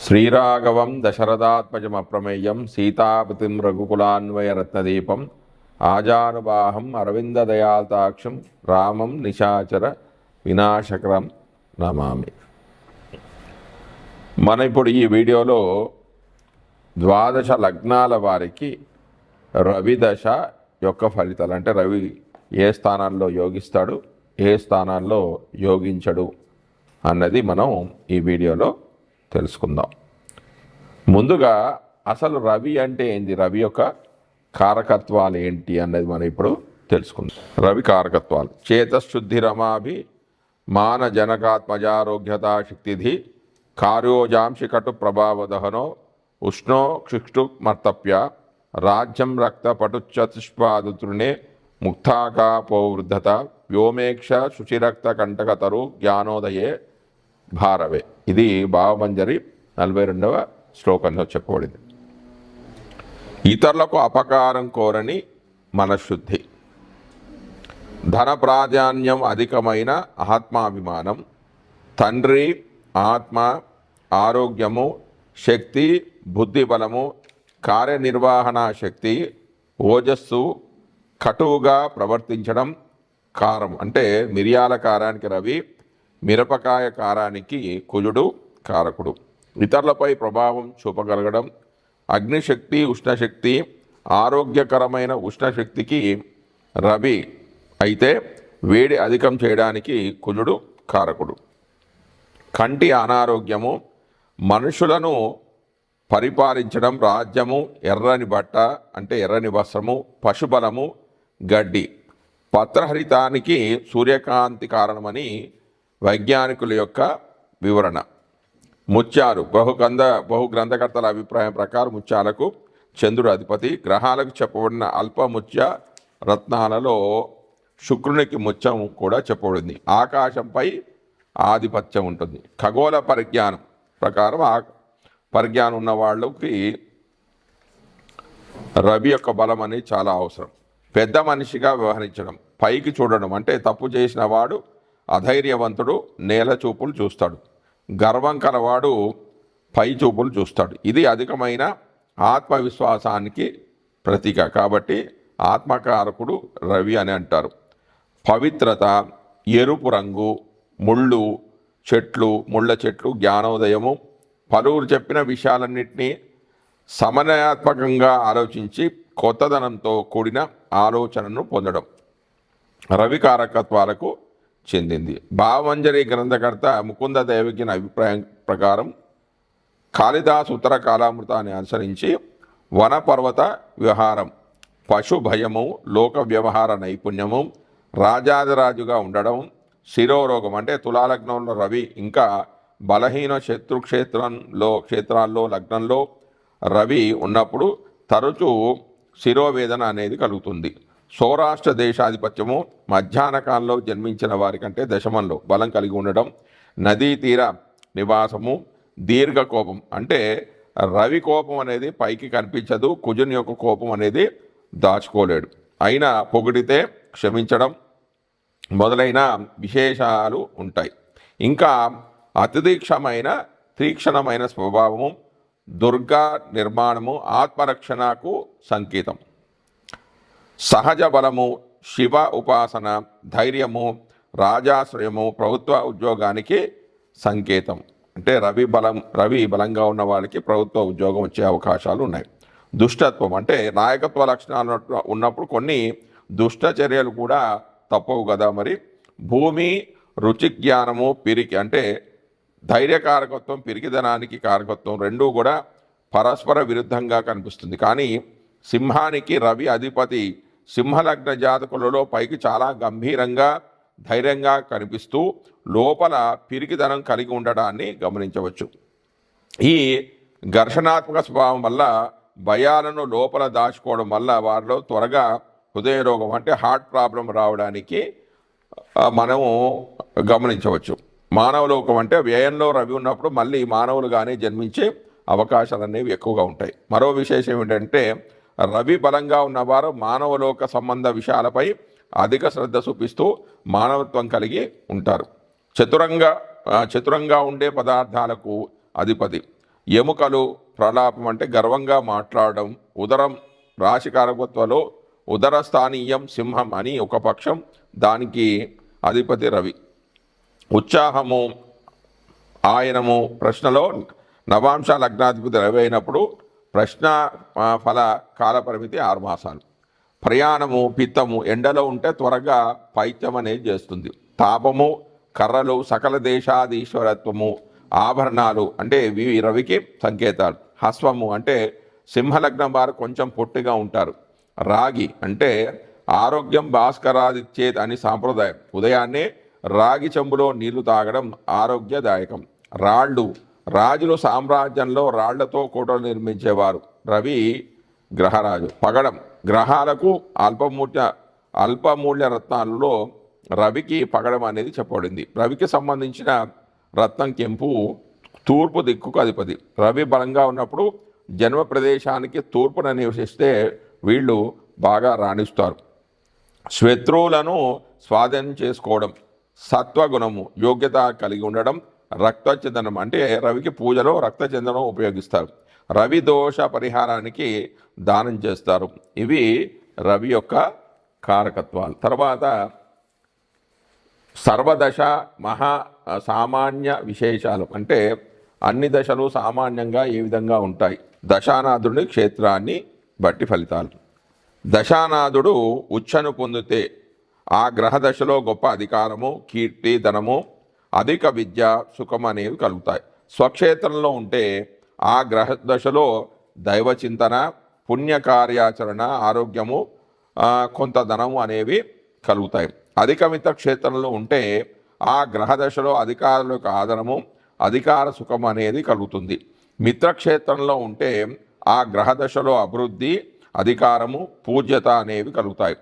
శ్రీరాఘవం దశరథాత్మజమప్రమేయం సీతాపతిం రఘుకులాన్వయరత్నదీపం ఆజానుబాహం అరవిందదయాల్తాక్షం రామం నిశాచర వినాశకరం నమామి. మన ఇప్పుడు ఈ వీడియోలో ద్వాదశ లగ్నాల వారికి రవి దశ యొక్క ఫలితాలు, అంటే రవి ఏ స్థానాల్లో యోగిస్తాడు, ఏ స్థానాల్లో యోగించడు అన్నది మనం ఈ వీడియోలో తెలుసుకుందాం. ముందుగా అసలు రవి అంటే ఏంటి, రవి యొక్క కారకత్వాలు ఏంటి అన్నది మనం ఇప్పుడు తెలుసుకుందాం. రవి కారకత్వాలు: చేతశుద్ధి రమాభి మాన జనకాత్మజారోగ్యతా శక్తిధి కార్యోజాంశి కటు ప్రభావదహనో ఉష్ణో క్షిక్షు మర్తప్య రాజ్యం రక్త పటుచతుష్పాదుతృణే ముక్తాకాపోవృద్ధత వ్యోమేక్ష శుచిరక్త కంటకతరు జ్ఞానోదయే భారవే. ఇది భావమంజరి 42వ శ్లోకంలో చెప్పబడింది. ఇతరులకు అపకారం కోరని మనశుద్ధి, ధన ప్రాధాన్యం అధికమైన ఆత్మాభిమానం, తండ్రి ఆత్మ ఆరోగ్యము శక్తి బుద్ధి బలము కార్యనిర్వహణ శక్తి ఓజస్సు కటువుగా ప్రవర్తించడం. కారం అంటే మిరియాల కారానికి రవి, మిరపకాయ కారానికి కుజుడు కారకుడు. ఇతరులపై ప్రభావం చూపగలగడం. అగ్నిశక్తి ఉష్ణశక్తి, ఆరోగ్యకరమైన ఉష్ణశక్తికి రవి అయితే వేడి అధికం చేయడానికి కుజుడు కారకుడు. కంటి అనారోగ్యము, మనుషులను పరిపాలించడం, రాజ్యము, ఎర్రని బట్ట అంటే ఎర్రని వస్త్రము, పశుబలము, గడ్డి. పత్రహరితానికి సూర్యకాంతి కారణమని వైజ్ఞానికుల యొక్క వివరణ. ముత్యాలు, బహు గ్రంథకర్తల అభిప్రాయం ప్రకారం ముత్యాలకు చంద్రుడు అధిపతి. గ్రహాలకు చెప్పబడిన అల్పముత్య రత్నాలలో శుక్రునికి ముత్యం కూడా చెప్పబడింది. ఆకాశంపై ఆధిపత్యం ఉంటుంది. ఖగోళ పరిజ్ఞానం ప్రకారం పరిజ్ఞానం ఉన్న వాళ్ళకి రవి యొక్క బలం అనేది చాలా అవసరం. పెద్ద మనిషిగా వ్యవహరించడం, పైకి చూడడం అంటే తప్పు చేసిన వాడు అధైర్యవంతుడు నేల చూపులు చూస్తాడు, గర్వం కలవాడు పై చూపులు చూస్తాడు. ఇది అధికమైన ఆత్మవిశ్వాసానికి ప్రతీక కాబట్టి ఆత్మకారకుడు రవి అని అంటారు. పవిత్రత, ఎరుపు రంగు, ముళ్ళు చెట్లు, ముళ్ళ చెట్లు, జ్ఞానోదయము, పలువురు చెప్పిన విషయాలన్నింటినీ సమన్వయాత్మకంగా ఆలోచించి కొత్తదనంతో కూడిన ఆలోచనను పొందడం రవి కారకత్వాలకు చెందింది. భావమంజరి గ్రంథకర్త ముకుంద దేవకిన అభిప్రాయం ప్రకారం కాళిదాసు ఉత్తర కాలామృతాన్ని అనుసరించి వనపర్వత విహారం, పశు భయము, లోక వ్యవహార నైపుణ్యము, రాజాదిరాజుగా ఉండడం, శిరోరోగం అంటే తులాలగ్నంలో రవి ఇంకా బలహీన క్షేత్రాల్లో లగ్నంలో రవి ఉన్నప్పుడు తరచూ శిరోవేదన అనేది కలుగుతుంది. సౌరాష్ట్ర దేశాధిపత్యము, మధ్యాహ్న కాలంలో జన్మించిన వారికంటే దశమంలో బలం కలిగి ఉండడం, నదీ తీర నివాసము, దీర్ఘ కోపం అంటే రవి కోపం అనేది పైకి కనిపించదు, కుజుని యొక్క కోపం అనేది దాచుకోలేడు, అయినా పొగిడితే క్షమించడం మొదలైన విశేషాలు ఉంటాయి. ఇంకా అతిదీక్షమైన తీక్షణమైన స్వభావము, దుర్గా నిర్మాణము ఆత్మరక్షణకు సంకేతం. సహజ బలము, శివ ఉపాసన, ధైర్యము, రాజాశ్రయము ప్రభుత్వ ఉద్యోగానికి సంకేతం. అంటే రవి బలంగా ఉన్న వాళ్ళకి ప్రభుత్వ ఉద్యోగం వచ్చే అవకాశాలు ఉన్నాయి. దుష్టత్వం అంటే నాయకత్వ లక్షణాలు ఉన్నప్పుడు కొన్ని దుష్ట చర్యలు కూడా తప్పవు కదా మరి. భూమి, రుచి జ్ఞానము, పిరికి అంటే ధైర్యకారకత్వం, పిరికిదనానికి కారకత్వం రెండూ కూడా పరస్పర విరుద్ధంగా కనిపిస్తుంది. కానీ సింహానికి రవి అధిపతి సింహలగ్న జాతకులలో పైకి చాలా గంభీరంగా ధైర్యంగా కనిపిస్తూ లోపల పిరికిదనం కలిగి ఉండడాన్ని గమనించవచ్చు. ఈ ఘర్షణాత్మక స్వభావం వల్ల భయాలను లోపల దాచుకోవడం వల్ల వారిలో త్వరగా హృదయ రోగం అంటే హార్ట్ ప్రాబ్లం రావడానికి మనము గమనించవచ్చు. మానవలోకం అంటే వ్యయంలో రవి ఉన్నప్పుడు మళ్ళీ మానవులుగానే జన్మించే అవకాశాలు అనేవి ఎక్కువగా ఉంటాయి. మరో విశేషం ఏంటంటే రవి బలంగా ఉన్నవారు మానవలోక సంబంధ విషయాలపై అధిక శ్రద్ధ చూపిస్తూ మానవత్వం కలిగి ఉంటారు. చతురంగా ఉండే పదార్థాలకు అధిపతి. ఎముకలు, ప్రలాపం అంటే గర్వంగా మాట్లాడడం. ఉదరం రాశికారకత్వంలో ఉదరస్థానీయం సింహం అని ఒక పక్షం, దానికి అధిపతి రవి. ఉత్సాహము, ఆయనము, ప్రశ్నలో నవాంశ లగ్నాధిపతి రవి అయినప్పుడు ప్రశ్న ఫల కాలపరిమితి 6 మాసాలు. ప్రయాణము, పిత్తము, ఎండలో ఉంటే త్వరగా పైత్యం అనేది చేస్తుంది. తాపము, కర్రలు, సకల దేశాధీశ్వరత్వము, ఆభరణాలు అంటే ఇవి రవికి సంకేతాలు. హస్వము అంటే సింహలగ్నం వారు కొంచెం పొట్టిగా ఉంటారు. రాగి అంటే ఆరోగ్యం భాస్కరాదిచ్చేది అని సాంప్రదాయం. ఉదయాన్నే రాగి చెంబులో నీళ్లు తాగడం ఆరోగ్యదాయకం. రాళ్ళు, రాజులు సామ్రాజ్యంలో రాళ్లతో కోటలు నిర్మించేవారు. రవి గ్రహరాజు. పగడం, గ్రహాలకు అల్పమూల్య రత్నాలలో రవికి పగడం అనేది చెప్పబడింది. రవికి సంబంధించిన రత్నం కెంపు, తూర్పు దిక్కుకు అధిపతి. రవి బలంగా ఉన్నప్పుడు జన్మ ప్రదేశానికి తూర్పున నివసిస్తే వీళ్ళు బాగా రాణిస్తారు. శత్రువులను స్వాధీనం చేసుకోవడం, సత్వగుణము, యోగ్యత కలిగి ఉండడం, రక్తచందనం అంటే రవికి పూజలో రక్తచందనం ఉపయోగిస్తారు. రవి దోష పరిహారానికి దానం చేస్తారు. ఇవి రవి యొక్క కారకత్వాలు. తర్వాత సర్వదశ మహా సామాన్య విశేషాలు అంటే అన్ని దశలు సామాన్యంగా ఏ విధంగా ఉంటాయి. దశానాథుడి క్షేత్రాన్ని బట్టి ఫలితాలు. దశానాథుడు ఉచ్చను పొందితే ఆ గ్రహ దశలో గొప్ప అధికారము, కీర్తి, ధనము, అధిక విద్య, సుఖం అనేవి కలుగుతాయి. స్వక్షేత్రంలో ఉంటే ఆ గ్రహ దశలో దైవచింతన, పుణ్యకార్యాచరణ, ఆరోగ్యము, కొంత ధనము అనేవి కలుగుతాయి. అధిక మిత్ర క్షేత్రంలో ఉంటే ఆ గ్రహ దశలో అధికారుల యొక్క ఆదరము, అధికార సుఖం అనేది కలుగుతుంది. మిత్రక్షేత్రంలో ఉంటే ఆ గ్రహ దశలో అభివృద్ధి, అధికారము, పూజ్యత అనేవి కలుగుతాయి.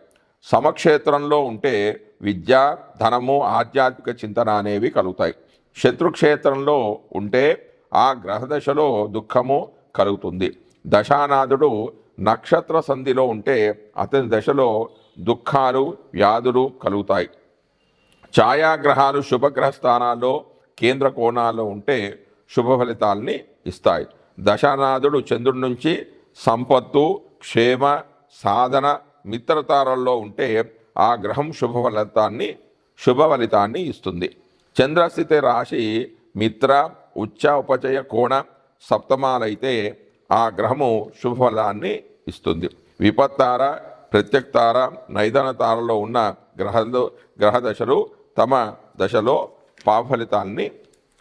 సమక్షేత్రంలో ఉంటే విద్య, ధనము, ఆధ్యాత్మిక చింతన అనేవి కలుగుతాయి. శత్రుక్షేత్రంలో ఉంటే ఆ గ్రహదశలో దుఃఖము కలుగుతుంది. దశానాథుడు నక్షత్ర సంధిలో ఉంటే అతని దశలో దుఃఖాలు, వ్యాధులు కలుగుతాయి. ఛాయాగ్రహాలు శుభగ్రహ స్థానాల్లో, కేంద్ర కోణాల్లో ఉంటే శుభ ఫలితాలని ఇస్తాయి. దశానాథుడు చంద్రుడి నుంచి సంపత్తు, క్షేమ, సాధన, మిత్రతారల్లో ఉంటే ఆ గ్రహం శుభ ఫలితాన్ని ఇస్తుంది. చంద్రస్థితి రాశి మిత్ర, ఉచ్చ, ఉపచయ, కోణ సప్తమాలైతే ఆ గ్రహము శుభఫలాన్ని ఇస్తుంది. విపత్తార, ప్రత్యక్తార, నైదన తారలో ఉన్న గ్రహదశలు తమ దశలో పాఫలితాన్ని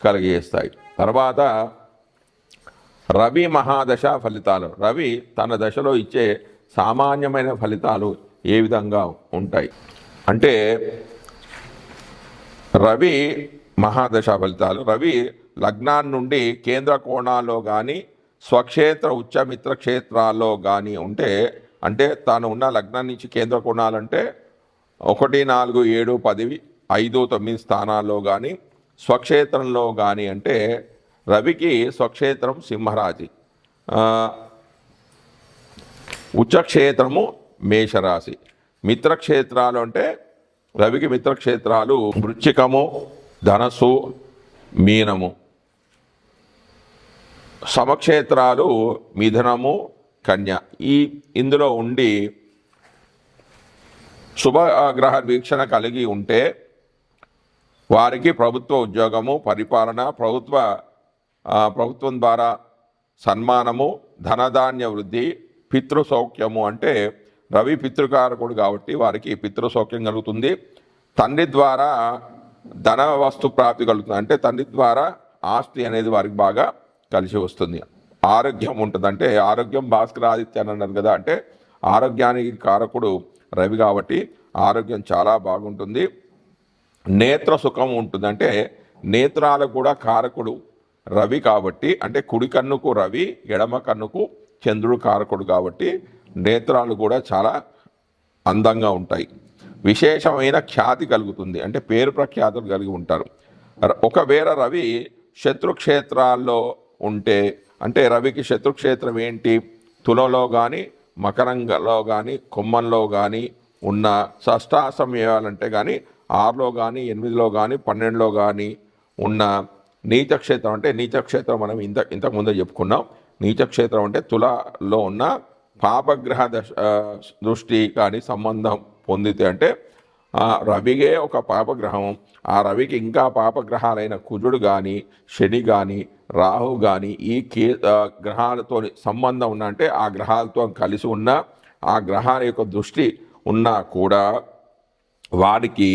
కలిగేస్తాయి. తర్వాత రవి మహాదశ ఫలితాలు. రవి తన దశలో ఇచ్చే సామాన్యమైన ఫలితాలు ఏ విధంగా ఉంటాయి అంటే రవి మహాదశ ఫలితాలు. రవి లగ్నాన్ని నుండి కేంద్ర కోణాల్లో కానీ స్వక్షేత్ర ఉచ్చమిత్ర క్షేత్రాల్లో కానీ ఉంటే, అంటే తాను ఉన్న లగ్నం నుంచి కేంద్ర కోణాలంటే 1, 4, 7, 10, 5, 9 స్థానాల్లో కానీ స్వక్షేత్రంలో కానీ అంటే రవికి స్వక్షేత్రం సింహరాశి, ఉచ్చక్షేత్రము మేషరాశి. మిత్రక్షేత్రాలు అంటే రవికి మిత్రక్షేత్రాలు వృశ్చికము, ధనస్సు, మీనము. సమక్షేత్రాలు మిథునము, కన్య. ఇందులో ఉండి శుభగ్రహ వీక్షణ కలిగి ఉంటే వారికి ప్రభుత్వ ఉద్యోగము, పరిపాలన, ప్రభుత్వం ద్వారా సన్మానము, ధనధాన్య వృద్ధి, పితృసౌఖ్యము. అంటే రవి పితృకారకుడు కాబట్టి వారికి పితృసౌఖ్యం కలుగుతుంది. తండ్రి ద్వారా ధన వస్తు ప్రాప్తి కలుగుతుంది. అంటే తండ్రి ద్వారా ఆస్తి అనేది వారికి బాగా కలిసి వస్తుంది. ఆరోగ్యం ఉంటుంది. అంటే ఆరోగ్యం భాస్కరాదిత్య అని అన్నారు కదా, అంటే ఆరోగ్యానికి కారకుడు రవి కాబట్టి ఆరోగ్యం చాలా బాగుంటుంది. నేత్ర సుఖం ఉంటుంది. అంటే నేత్రాలకు కూడా కారకుడు రవి కాబట్టి, అంటే కుడి కన్నుకు రవి, ఎడమ కన్నుకు చంద్రుడు కారకుడు కాబట్టి నేత్రాలు కూడా చాలా అందంగా ఉంటాయి. విశేషమైన ఖ్యాతి కలుగుతుంది. అంటే పేరు ప్రఖ్యాతులు కలిగి ఉంటారు. ఒకవేళ రవి శత్రుక్షేత్రాల్లో ఉంటే, అంటే రవికి శత్రుక్షేత్రం ఏంటి, తులలో కానీ మకరంలో కానీ కుంభంలో కానీ ఉన్న షష్టాష్టమయాలంటే కానీ 6లో కానీ 8లో కానీ 12లో కానీ ఉన్న నీచక్షేత్రం అంటే నీచక్షేత్రం మనం ఇంతకుముందే చెప్పుకున్నాం. నీచక్షేత్రం అంటే తులలో ఉన్న పాపగ్రహ దృష్టి కానీ సంబంధం పొందితే అంటే రవిగే ఒక పాపగ్రహం, ఆ రవికి ఇంకా పాపగ్రహాలైన కుజుడు కానీ శని కానీ రాహు కానీ ఈ గ్రహాలతో సంబంధం ఉన్న అంటే ఆ గ్రహాలతో కలిసి ఉన్న ఆ గ్రహాల యొక్క దృష్టి ఉన్నా కూడా వారికి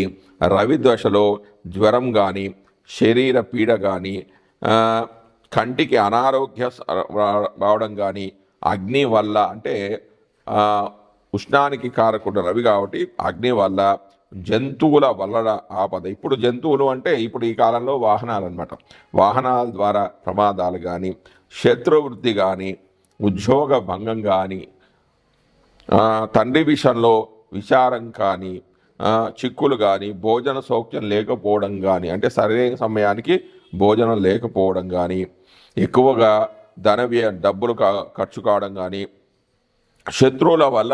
రవి దశలో జ్వరం కానీ శరీర పీడ కానీ కంటికి అనారోగ్య రావడం కానీ అగ్ని వల్ల అంటే ఉష్ణానికి కారకుడు రవి కాబట్టి అగ్ని వల్ల జంతువుల వల్ల ఆపద. ఇప్పుడు జంతువులు అంటే ఇప్పుడు ఈ కాలంలో వాహనాలు అనమాట. వాహనాల ద్వారా ప్రమాదాలు కానీ శత్రువృద్ధి కానీ ఉద్యోగ భంగం కానీ తండ్రి విషయంలో విచారం కానీ చిక్కులు కానీ భోజన సౌఖ్యం లేకపోవడం కానీ అంటే సరైన సమయానికి భోజనం లేకపోవడం కానీ ఎక్కువగా డబ్బులు ఖర్చు కావడం కానీ శత్రువుల వల్ల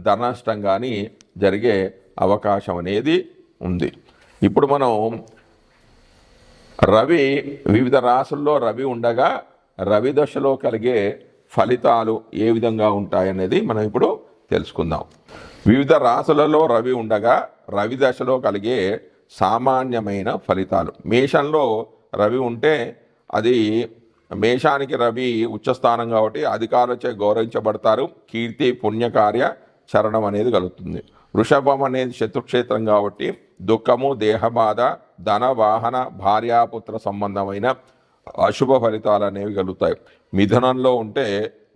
ధన నష్టం కానీ జరిగే అవకాశం అనేది ఉంది. ఇప్పుడు మనం రవి వివిధ రాశుల్లో రవి ఉండగా రవి దశలో కలిగే ఫలితాలు ఏ విధంగా ఉంటాయనేది మనం ఇప్పుడు తెలుసుకుందాం. వివిధ రాశులలో రవి ఉండగా రవి దశలో కలిగే సామాన్యమైన ఫలితాలు. మేషంలో రవి ఉంటే అది మేషానికి రవి ఉచ్చస్థానం కాబట్టి అధికారులచే గౌరవించబడతారు. కీర్తి పుణ్యకార్య చరణం అనేది కలుగుతుంది. వృషభం అనేది శత్రుక్షేత్రం కాబట్టి దుఃఖము దేహబాధ ధన వాహన భార్యాపుత్ర సంబంధమైన అశుభ ఫలితాలు అనేవి కలుగుతాయి. మిథునంలో ఉంటే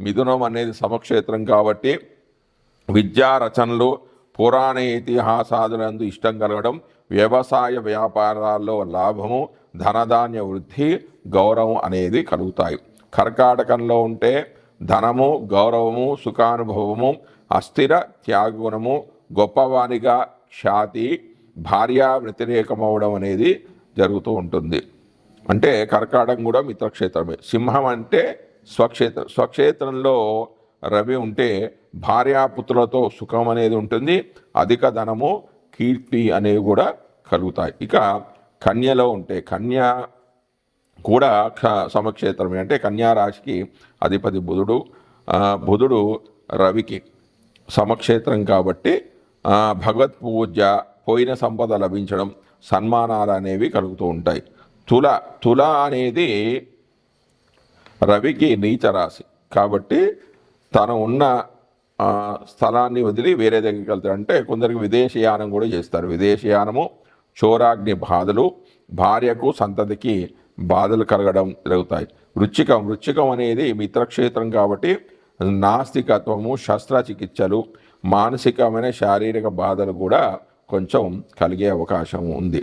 మిథునం అనేది సమక్షేత్రం కాబట్టి విద్యా రచనలు పురాణ ఇతిహాసాదులందు ఇష్టం కలగడం వ్యవసాయ వ్యాపారాల్లో లాభము ధనధాన్య వృద్ధి గౌరవం అనేది కలుగుతాయి. కర్కాటకంలో ఉంటే ధనము గౌరవము సుఖానుభవము అస్థిర త్యాగగుణము గొప్పవానిగా ఖ్యాతి భార్య వ్యతిరేకమవడం అనేది జరుగుతూ ఉంటుంది. అంటే కర్కాటకం కూడా మిత్రక్షేత్రమే. సింహం అంటే స్వక్షేత్రంలో రవి ఉంటే భార్యాపుత్రులతో సుఖం అనేది ఉంటుంది. అధిక ధనము కీర్తి అనేవి కూడా కలుగుతాయి. ఇక కన్యలో ఉంటే కన్య కూడా సమక్షేత్రమే. అంటే కన్యా రాశికి అధిపతి బుధుడు రవికి సమక్షేత్రం కాబట్టి భగవత్ పూజ పోయిన సంపద లభించడం సన్మానాలు అనేవి కలుగుతూ ఉంటాయి. తుల అనేది రవికి నీచ రాశి కాబట్టి తను ఉన్న స్థలాన్ని వదిలి వేరే దగ్గరికి వెళ్తారు. అంటే కొందరికి విదేశీయానం కూడా చేస్తారు. విదేశీయానము చోరాగ్ని బాధలు భార్యకు సంతతికి బాధలు కలగడం జరుగుతాయి. వృచ్చికం అనేది మిత్రక్షేత్రం కాబట్టి నాస్తికత్వము శస్త్రచికిత్సలు మానసికమైన శారీరక బాధలు కూడా కొంచెం కలిగే అవకాశం ఉంది.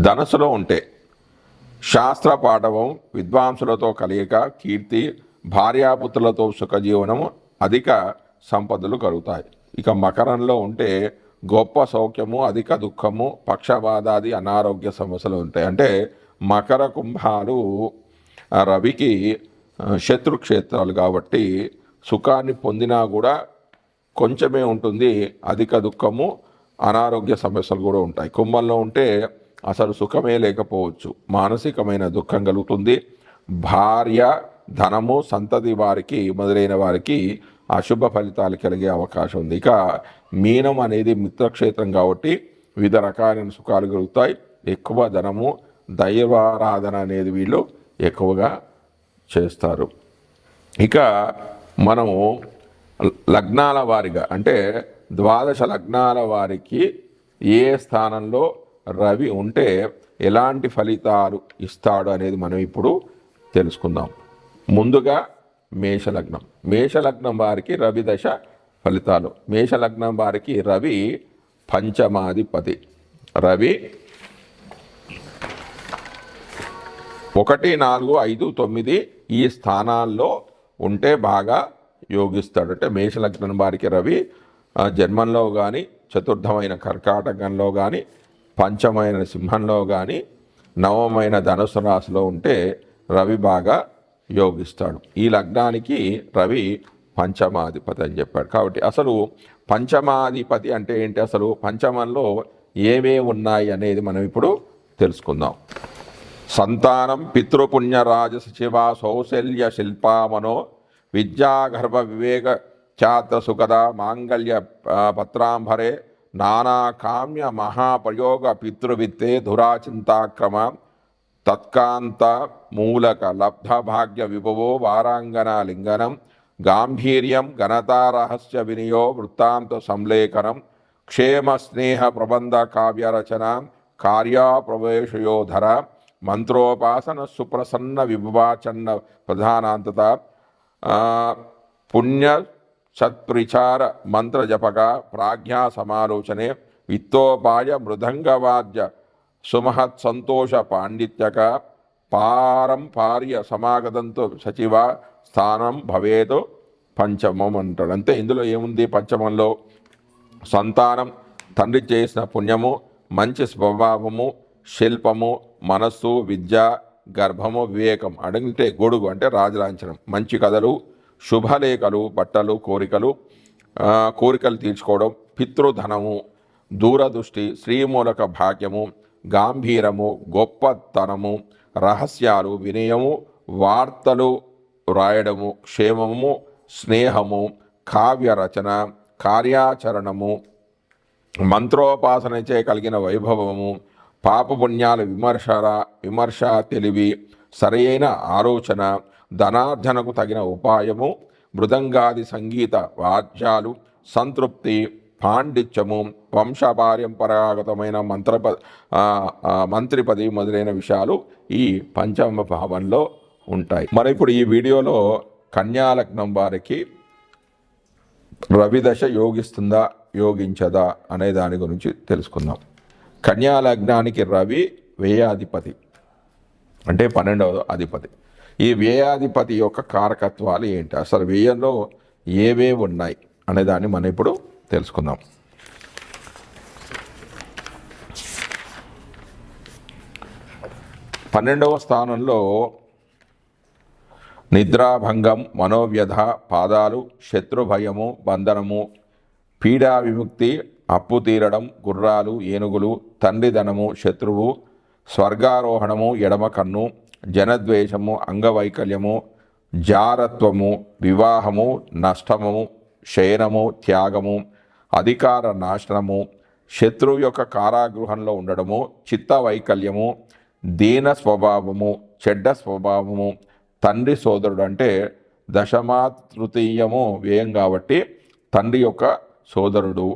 ధనస్సులో ఉంటే శాస్త్ర పాఠవం విద్వాంసులతో కలియక కీర్తి భార్యాపుత్రులతో సుఖజీవనము అధిక సంపదలు కలుగుతాయి. ఇక మకరంలో ఉంటే గొప్ప సౌఖ్యము అధిక దుఃఖము పక్షవాదాది అనారోగ్య సమస్యలు ఉంటాయి. అంటే మకర కుంభాలు రవికి శత్రుక్షేత్రాలు కాబట్టి సుఖాన్ని పొందినా కూడా కొంచెమే ఉంటుంది. అధిక దుఃఖము అనారోగ్య సమస్యలు కూడా ఉంటాయి. కుంభంలో ఉంటే అసలు సుఖమే లేకపోవచ్చు. మానసికమైన దుఃఖం కలుగుతుంది. భార్య ధనము సంతతి వారికి మొదలైన వారికి అశుభ ఫలితాలు కలిగే అవకాశం ఉంది. ఇక మీనం అనేది మిత్రక్షేత్రం కాబట్టి వివిధ రకాలైన సుఖాలు కలుగుతాయి. ఎక్కువ ధనము దైవారాధన అనేది వీళ్ళు ఎక్కువగా చేస్తారు. ఇక మనము లగ్నాల వారిగా అంటే 12 లగ్నాల వారికి ఏ స్థానంలో రవి ఉంటే ఎలాంటి ఫలితాలు ఇస్తాడు అనేది మనం ఇప్పుడు తెలుసుకుందాం. ముందుగా మేషలగ్నం వారికి రవి దశ ఫలితాలు. మేషలగ్నం వారికి రవి పంచమాధిపతి. రవి 1, 4, 5, 9 ఈ స్థానాల్లో ఉంటే బాగా యోగిస్తాడు. అంటే మేషలగ్నం వారికి రవి జన్మంలో కానీ చతుర్థమైన కర్కాటకంలో కానీ పంచమైన సింహంలో కానీ నవమైన ధనుసు రాశిలో ఉంటే రవి బాగా యోగిస్తాడు. ఈ లగ్నానికి రవి పంచమాధిపతి అని చెప్పాడు. కాబట్టి అసలు పంచమాధిపతి అంటే ఏంటి, అసలు పంచమంలో ఏమేమి ఉన్నాయి అనేది మనం ఇప్పుడు తెలుసుకుందాం. సంతానం పితృపుణ్యరాజసచివ సౌశల్య శిల్పామనో విద్యాగర్భ వివేక ఛాత్ర సుఖద మాంగళ్య పత్రాంబరే నానాకామ్య మహాప్రయోగ పితృవిత్తే ధురాచింతాక్రమ తత్కాంత మూలక లబ్ధ భాగ్య విభవో వారాంగన లింగనం గాంభీర్యం ఘనతారహస్య వినియో వృత్తాంత సంలేఖనం క్షేమ స్నేహ ప్రబంధ కావ్యరచన కార్యాప్రవేశయోధర మంత్రోపాసన సుప్రసన్న విభవాచన్న ప్రధానాంతత పుణ్య సత్ప్రిచార మంత్రజపక ప్రాజ్ఞా సమాలోచనే విత్తోపాయ మృదంగవాద్య సుమహత్ సంతోష పాండిత్యక పారంపార్య సమాగతంతో సచివ స్థానం భవేదు పంచమం అంటాడు. అంతే ఇందులో ఏముంది? పంచమంలో సంతానం, తండ్రి చేసిన పుణ్యము, మంచి స్వభావము, శిల్పము, మనస్సు, విద్య, గర్భము, వివేకం అడిగితే గొడుగు అంటే రాజలాంఛనం, మంచి కథలు, శుభలేఖలు, బట్టలు, కోరికలు తీర్చుకోవడం, పితృధనము, దూరదృష్టి, శ్రీమూలక భాగ్యము, గాంభీరము, గొప్పతనము, రహస్యాలు, వినయము, వార్తలు రాయడము, క్షేమము, స్నేహము, కావ్య రచన, కార్యాచరణము, మంత్రోపాసనచే కలిగిన వైభవము, పాపపుణ్యాల విమర్శ తెలివి, సరైన ఆలోచన, ధనార్జనకు తగిన ఉపాయము, మృదంగాది సంగీత వాద్యాలు, సంతృప్తి, పాండిత్యము, వంశపారంపరాగతమైన మంత్రిపది మొదలైన విషయాలు ఈ పంచమ భావంలో ఉంటాయి. మరి ఇప్పుడు ఈ వీడియోలో కన్యాలగ్నం వారికి రవిదశ యోగిస్తుందా యోగించదా అనే దాని గురించి తెలుసుకుందాం. కన్యాలగ్నానికి రవి వ్యయాధిపతి అంటే 12వ అధిపతి. ఈ వ్యయాధిపతి యొక్క కారకత్వాలు ఏంటి, అసలు వ్యయంలో ఏవేవి ఉన్నాయి అనే దాన్ని మనం ఇప్పుడు తెలుసుకుందాం. పన్నెండవ స్థానంలో నిద్రాభంగం, మనోవ్యధ, పాదాలు, శత్రుభయము, బంధనము, పీడా విముక్తి, అప్పు తీరడం, గుర్రాలు, ఏనుగులు, తండ్రి ధనము, శత్రువు, స్వర్గారోహణము, ఎడమ కన్ను, జనద్వేషము, అంగవైకల్యము, జారత్వము, వివాహము, నష్టము, శయనము, త్యాగము, అధికార నాశనము, శత్రువు యొక్క కారాగృహంలో ఉండడము, చిత్త వైకల్యము, దీన స్వభావము, చెడ్డ స్వభావము, తండ్రి సోదరుడు అంటే దశమాతృతీయము వ్యయం కాబట్టి తండ్రి యొక్క సోదరుడు,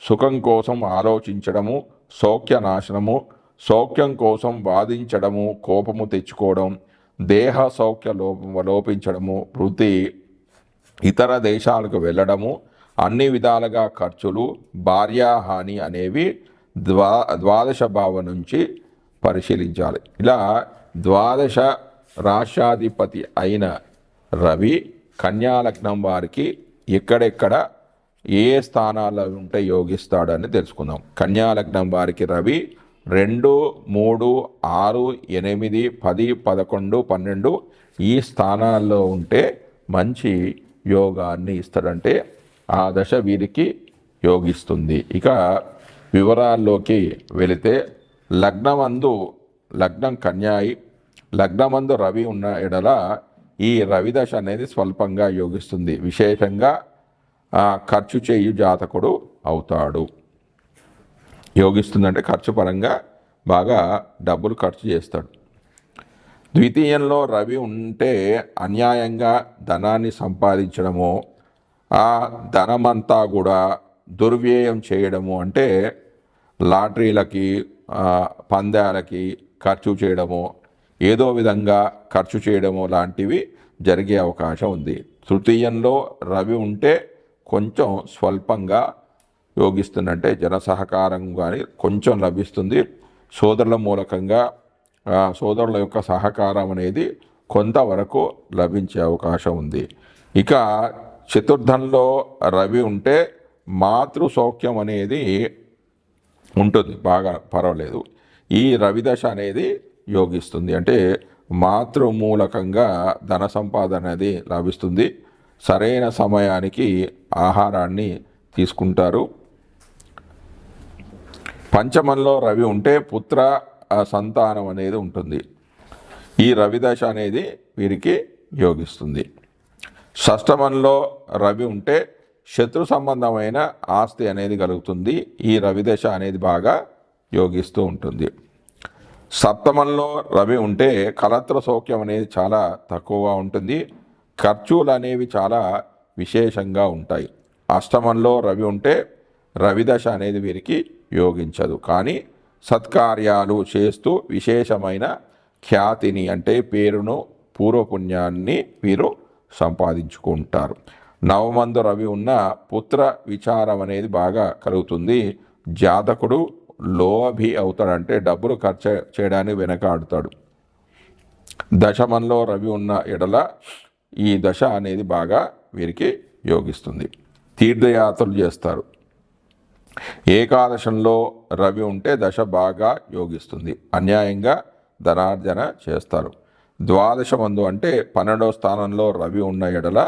సుఖం కోసం ఆలోచించడము, సౌఖ్య నాశనము, సౌఖ్యం కోసం వాదించడము, కోపము తెచ్చుకోవడం, దేహ సౌఖ్య లోపించడము, వృత్తి, ఇతర దేశాలకు వెళ్ళడము, అన్ని విధాలుగా ఖర్చులు, భార్యాహాని అనేవి ద్వాదశ భావం నుంచి పరిశీలించాలి. ఇలా ద్వాదశ రాష్ట్రాధిపతి అయిన రవి కన్యాలగ్నం వారికి ఎక్కడెక్కడ ఏ స్థానాల్లో ఉంటే యోగిస్తాడని తెలుసుకుందాం. కన్యాలగ్నం వారికి రవి 2, 3, 6, 8, 10, 11, 12 ఈ స్థానాల్లో ఉంటే మంచి యోగాన్ని ఇస్తాడంటే ఆ దశ వీరికి యోగిస్తుంది. ఇక వివరాల్లోకి వెళితే లగ్నం కన్యాయి, లగ్నమందు రవి ఉన్న ఎడల ఈ రవిదశ అనేది స్వల్పంగా యోగిస్తుంది. విశేషంగా ఖర్చు చేయు జాతకుడు అవుతాడు. యోగిస్తుందంటే ఖర్చు పరంగా బాగా డబ్బులు ఖర్చు చేస్తాడు. ద్వితీయంలో రవి ఉంటే అన్యాయంగా ధనాన్ని సంపాదించడము, ఆ ధనమంతా కూడా దుర్వ్యయం చేయడము అంటే లాటరీలకి, పందాలకి ఖర్చు చేయడము, ఏదో విధంగా ఖర్చు చేయడము లాంటివి జరిగే అవకాశం ఉంది. తృతీయంలో రవి ఉంటే కొంచెం స్వల్పంగా యోగిస్తుందంటే జన సహకారం కానీ కొంచెం లభిస్తుంది. సోదరుల మూలకంగా సోదరుల యొక్క సహకారం అనేది కొంతవరకు లభించే అవకాశం ఉంది. ఇక చతుర్థంలో రవి ఉంటే మాతృ సౌఖ్యం అనేది ఉంటుంది, బాగా పర్వాలేదు. ఈ రవిదశ అనేది యోగిస్తుంది అంటే మాతృమూలకంగా ధన సంపాదన అనేది లభిస్తుంది. సరైన సమయానికి ఆహారాన్ని తీసుకుంటారు. పంచమంలో రవి ఉంటే పుత్ర సంతానం అనేది ఉంటుంది. ఈ రవి దశ అనేది వీరికి యోగిస్తుంది. షష్టమంలో రవి ఉంటే శత్రు సంబంధమైన ఆస్తి అనేది కలుగుతుంది. ఈ రవి దశ అనేది బాగా యోగిస్తూ ఉంటుంది. సప్తమంలో రవి ఉంటే కలత్ర సౌఖ్యం అనేది చాలా తక్కువగా ఉంటుంది. ఖర్చులు అనేవి చాలా విశేషంగా ఉంటాయి. అష్టమంలో రవి ఉంటే రవి దశ అనేది వీరికి యోగించదు, కానీ సత్కార్యాలు చేస్తూ విశేషమైన ఖ్యాతిని అంటే పేరును పూర్వపుణ్యాన్ని వీరు సంపాదించుకుంటారు. నవమందు రవి ఉన్న పుత్ర విచారం అనేది బాగా కలుగుతుంది. జాతకుడు లోభి అవుతాడంటే డబ్బులు ఖర్చు చేయడానికి వెనకాడుతాడు. దశమంలో రవి ఉన్న ఎడల ఈ దశ అనేది బాగా వీరికి యోగిస్తుంది. తీర్థయాత్రలు చేస్తారు. ఏకాదశంలో రవి ఉంటే దశ బాగా యోగిస్తుంది. అన్యాయంగా ధనార్జన చేస్తారు. ద్వాదశమందు అంటే 12వ స్థానంలో రవి ఉన్న ఎడల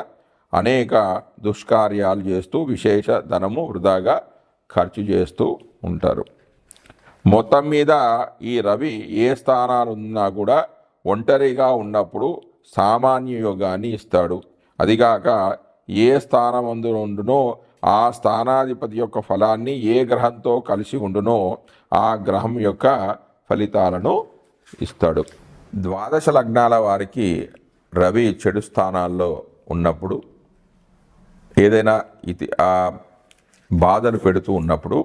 అనేక దుష్కార్యాలు చేస్తూ విశేష ధనము వృధాగా ఖర్చు చేస్తూ ఉంటారు. మొత్తం మీద ఈ రవి ఏ స్థానాలు ఉన్నా కూడా ఒంటరిగా ఉన్నప్పుడు సామాన్య యోగాన్ని ఇస్తాడు. అదిగాక ఏ స్థానమందు ఉండునో ఆ స్థానాధిపతి యొక్క ఫలాన్ని ఏ గ్రహంతో కలిసి ఉండునో ఆ గ్రహం యొక్క ఫలితాలను ఇస్తాడు. ద్వాదశ లగ్నాల వారికి రవి చెడు స్థానాల్లో ఉన్నప్పుడు ఏదైనా బాధలు పెడుతూ ఉన్నప్పుడు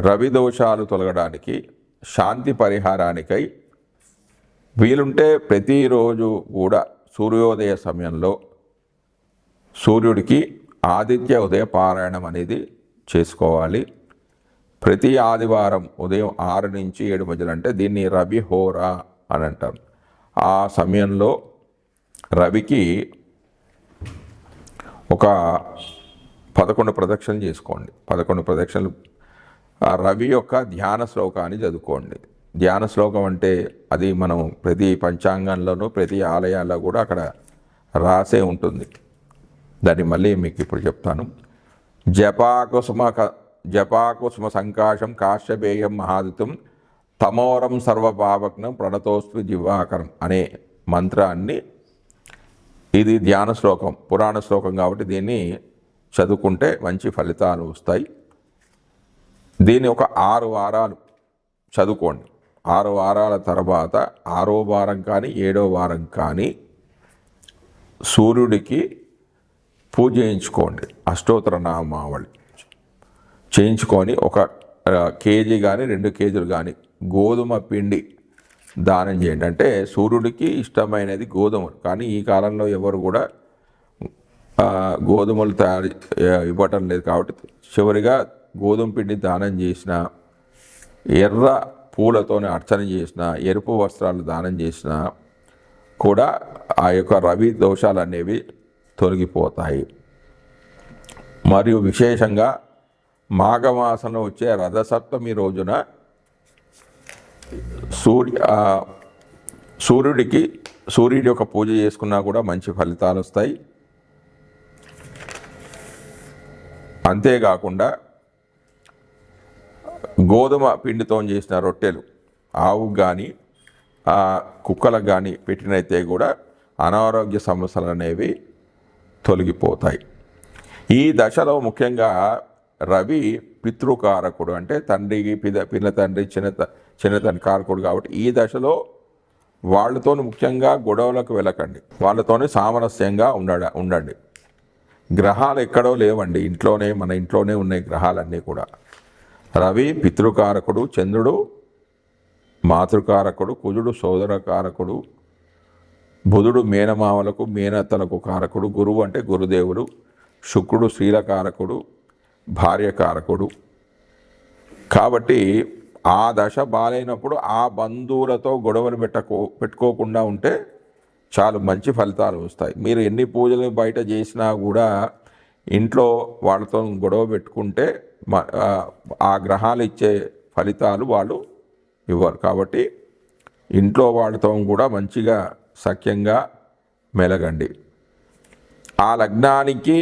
రవి దోషాలు తొలగడానికి శాంతి పరిహారానికై వీలుంటే ప్రతిరోజు కూడా సూర్యోదయ సమయంలో సూర్యుడికి ఆదిత్య ఉదయ పారాయణం అనేది చేసుకోవాలి. ప్రతి ఆదివారం ఉదయం 6 నుంచి 7 మధ్యలో, అంటే దీన్ని రవి హోరా అని అంటారు. ఆ సమయంలో రవికి ఒక 11 ప్రదక్షిణలు చేసుకోండి. 11 ప్రదక్షిణలు ఆ రవి యొక్క ధ్యాన శ్లోకాన్ని చదువుకోండి. ధ్యాన శ్లోకం అంటే అది మనం ప్రతి పంచాంగంలోనూ ప్రతి ఆలయాల్లో కూడా అక్కడ రాసే ఉంటుంది. దాన్ని మళ్ళీ మీకు ఇప్పుడు చెప్తాను. జపాకుసుమ సంకాశం కాశ్యపేయం మహాదితం తమోరం సర్వపావగ్నం ప్రణతోస్మి జివ్వాకరం అనే మంత్రాన్ని, ఇది ధ్యాన శ్లోకం, పురాణ శ్లోకం కాబట్టి దీన్ని చదువుకుంటే మంచి ఫలితాలు వస్తాయి. దీన్ని ఒక 6 వారాలు చదువుకోండి. 6 వారాల తర్వాత 6వ వారం కానీ 7వ వారం కానీ సూర్యుడికి పూజ చేయించుకోండి. అష్టోత్తర నామావళి చేయించుకొని 1 కేజీ కానీ 2 కేజీలు కానీ గోధుమ పిండి దానం చేయండి. అంటే సూర్యుడికి ఇష్టమైనది గోధుమలు, కానీ ఈ కాలంలో ఎవరు కూడా గోధుమలు తయారు ఇవ్వటం లేదు. కాబట్టి చివరిగా గోధుమ పిండి దానం చేసిన, ఎర్ర పూలతోనే అర్చన చేసిన, ఎరుపు వస్త్రాలు దానం చేసిన కూడా ఆ యొక్క రవి దోషాలు అనేవి తొలగిపోతాయి. మరియు విశేషంగా మాఘమాసంలో వచ్చే రథసప్తమి రోజున సూర్యుడి యొక్క పూజ చేసుకున్నా కూడా మంచి ఫలితాలు వస్తాయి. అంతేకాకుండా గోధుమ పిండితో చేసిన రొట్టెలు ఆవుకు కానీ కుక్కలకు కానీ పెట్టినైతే కూడా అనారోగ్య సమస్యలు అనేవి తొలగిపోతాయి. ఈ దశలో ముఖ్యంగా రవి పితృకారకుడు, అంటే తండ్రికి పిల్ల తండ్రి చిన్న తండ్రి కారకుడు. కాబట్టి ఈ దశలో వాళ్ళతో ముఖ్యంగా గొడవలకు వెళ్ళకండి, వాళ్ళతోనే సామరస్యంగా ఉండండి. గ్రహాలు ఎక్కడో లేవండి, మన ఇంట్లోనే ఉన్నాయి గ్రహాలన్నీ కూడా. రవి పితృకారకుడు, చంద్రుడు మాతృకారకుడు, కుజుడు సోదరకారకుడు, బుధుడు మేనమామలకు మేనత్తలకు కారకుడు, గురువు అంటే గురుదేవుడు, శుక్రుడు స్త్రీలకారకుడు, భార్యకారకుడు. కాబట్టి ఆ దశ బాలైనప్పుడు ఆ బంధువులతో గొడవలు పెట్టుకోకుండా ఉంటే చాలు, మంచి ఫలితాలు వస్తాయి. మీరు ఎన్ని పూజలు బయట చేసినా కూడా ఇంట్లో వాళ్ళతో గొడవ పెట్టుకుంటే ఆ గ్రహాలు ఇచ్చే ఫలితాలు వాళ్ళు ఇవ్వరు. కాబట్టి ఇంట్లో వాళ్ళతో కూడా మంచిగా సఖ్యంగా మెలగండి. ఆ లగ్నానికి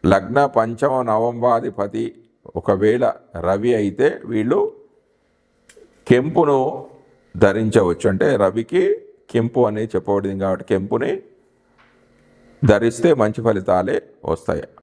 లగ్న పంచమ నవంబాధిపతి ఒకవేళ రవి అయితే వీళ్ళు కెంపును ధరించవచ్చు. అంటే రవికి కెంపు అనేది చెప్పబడింది కాబట్టి కెంపుని ధరిస్తే మంచి ఫలితాలే వస్తాయి.